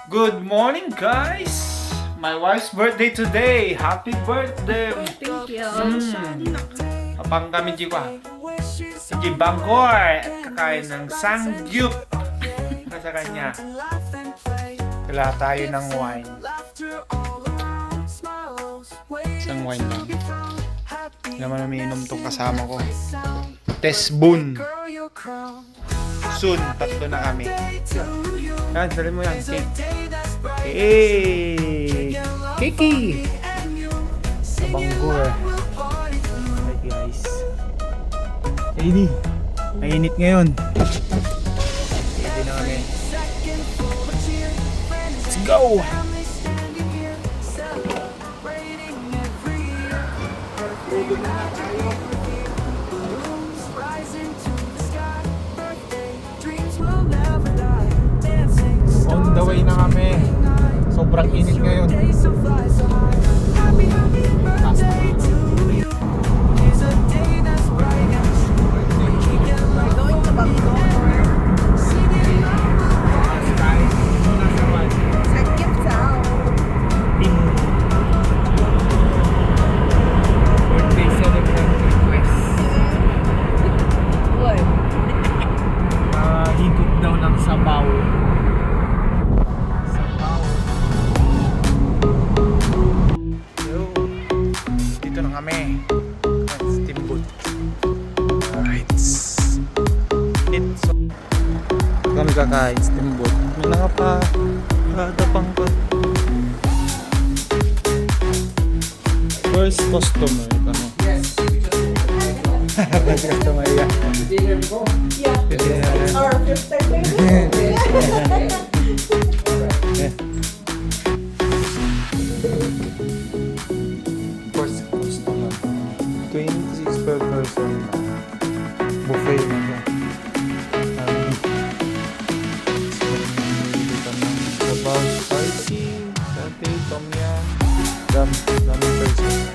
Good morning, guys! My wife's birthday today. Happy birthday! Thank you. Apang kami juga. Si Bangkor kakain ng sangyup sa kanya. Kala tayo ng wine. Isang wine lang. Naman na umiinom tong kasama ko. Tesbun. Soon, tatlo na kami. Yan, sabi mo yan. Cake. Hey! Kiki! Bangkor. Hi guys. Hey, mainit ngayon. Ready na kami. Let's go! On the way na kami. Sobrang init ngayon. We're going to Bangkok. Sakit sao. Birthday celebrant request. What? Higop daw ng sabaw. Sabaw. So, dito na kami. Steamboat. Alright. Init. So, kami kakain steamboat. May nakapang pa. First customer. Ano? First customer, yeah. Yeah. Our fifth time. First customer. 26 per person. Buffet na siya. Sabaw, spicy, satay, tom yum. Dami person.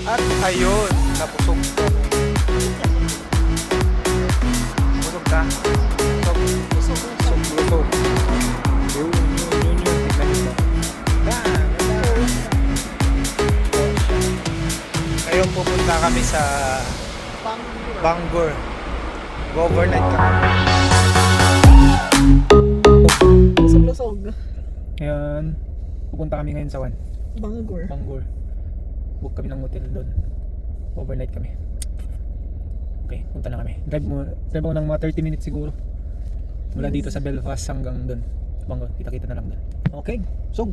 At ayun, napusog kami. Pusog ka? Pusog. Yun. Tignan nyo. Ngayon pupunta kami sa Bangkor. Overnight kami. Lusog-lusog. Ngayon, pupunta kami ngayon sa Bangkor. Bangkor. Book kami ng hotel doon. Overnight kami. Okay, punta na kami. Drive mo ng mga 30 minutes siguro. Mula dito sa Belfast hanggang doon. Bangkor, kita-kita na lang doon. Okay, so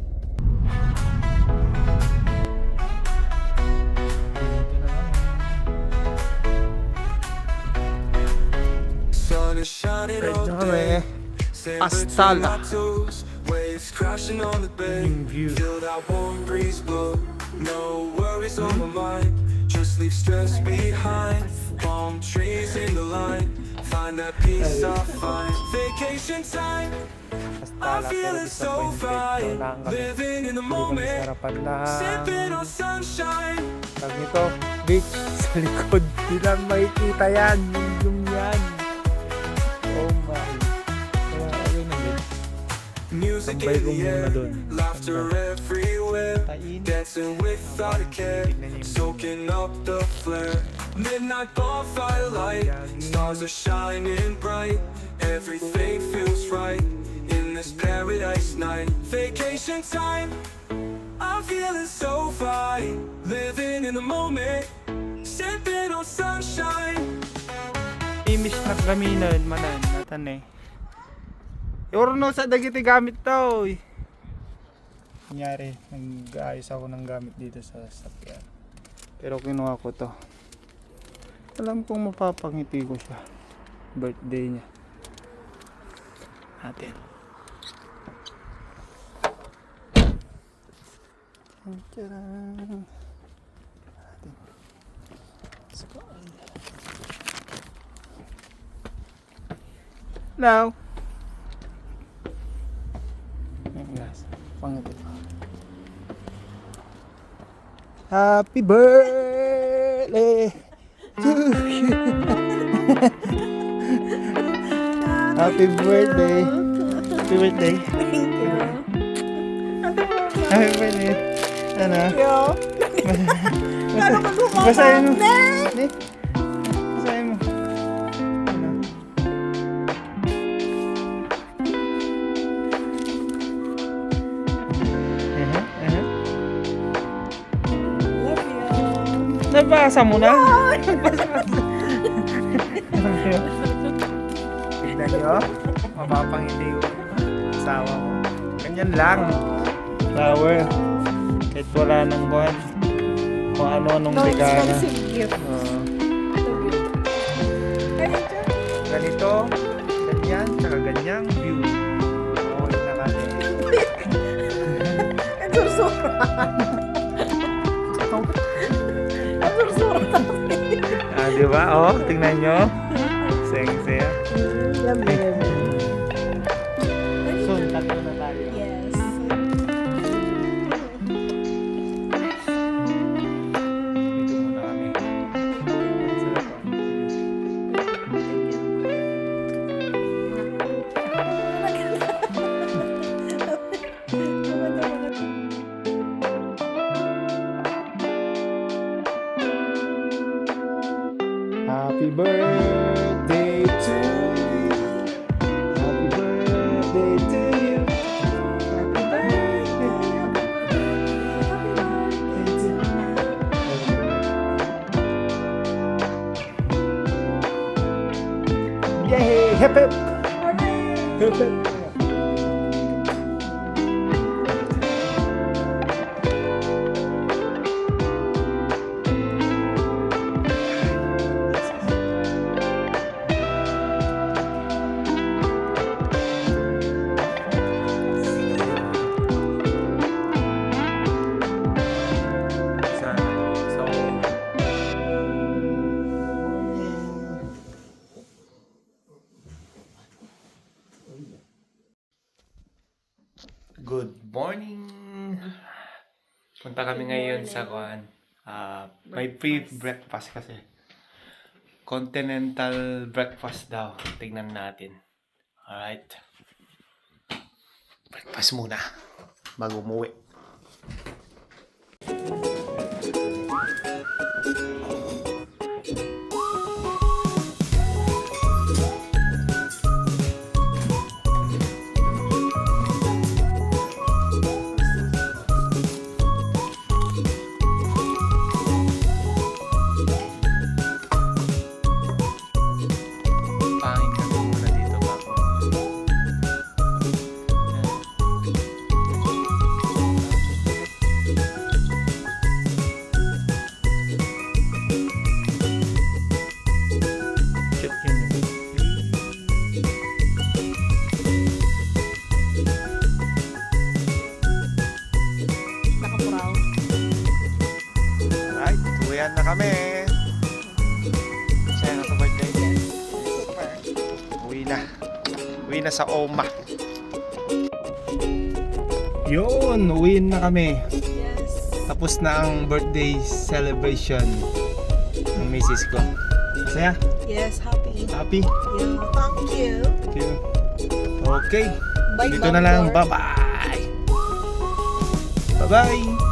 Right na kami. Astala. Yung view. No worries on my mind, just leave stress behind. Palm trees in the line, find that peace I find. Vacation time, I'm feeling so fine. Living in the moment, Sarapan na. sipping on sunshine. Tag nito, beach sa likod. Di lang makikita yan. Yung yan. Oh my. Kaya ayun na din. Music Tambay in ko the muna air, dun. laughter everywhere. Tain. Dancing without a care, soaking up the flare. Midnight bonfire light, stars are shining bright. Everything feels right in this paradise night. Vacation time, I'm feeling so fine. Living in the moment, sipping on sunshine. Imish na gaminan, manan. Natan eh. Yorno sa dagiti gamit to. Kunyari, nag-aayos ako ng gamit dito sa sakyan. Pero kinuha ko to. Alam kong mapapangiti ko siya. Birthday niya. Natin. Tcharan. Natin. Let's go. Hello. Ayan guys, pangiti ko. Happy birthday to you. Happy birthday. Happy birthday. Thank you. Happy birthday. Ano? Yo. Basahin mo. Ni? Basahin mo. Ano? Love you. Nabasa mo na? Tignan nyo, mapapangiti yung asawa ko. Ganyan lang. Flower. Kahit wala nang buwan. Kung ano-anong No, regalo. expensive gift. Love you. Ganito, ganyan, tsaka ganyang view. Okay na kami. Ang sursura. Ang sursura. Ah, di ba? Oh, tingnan nyo. Sayang-saya. Love you. So, tatlo na tayo. Yes. Dito muna kami. Sarap ah. Happy birthday to you. Happy birthday to you. Happy birthday. Yay! Hip hip! Hip hip! Good morning! Punta kami ngayon sa kuan. May free breakfast kasi. Continental breakfast daw. Tignan natin. Alright. Breakfast muna. Bago umuwi. Pangin kami muna dito bago. Cute yun. Nakapuraw. Alright, uwian na kami. Saya na sa birthday. Super. na. Uwi na sa Oma. Yun, uwi na kami. Yes. Tapos na ang birthday celebration ng misis ko. Masaya? Yes, happy. Happy? Yeah, thank you. Thank you. Okay. Bye, Dito na lang. Bangor. Bye-bye. Bye-bye.